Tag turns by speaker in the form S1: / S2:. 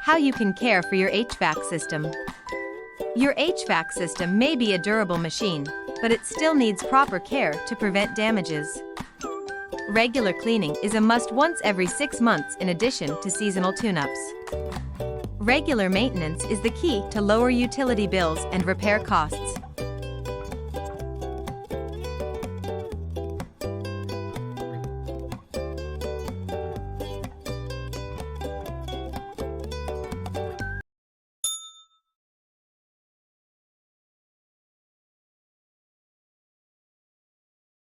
S1: How you can care for your HVAC system. Your HVAC system may be a durable machine, but it still needs proper care to prevent damages. Regular cleaning is a must once every 6 months in addition to seasonal tune-ups. Regular maintenance is the key to lower utility bills and repair costs.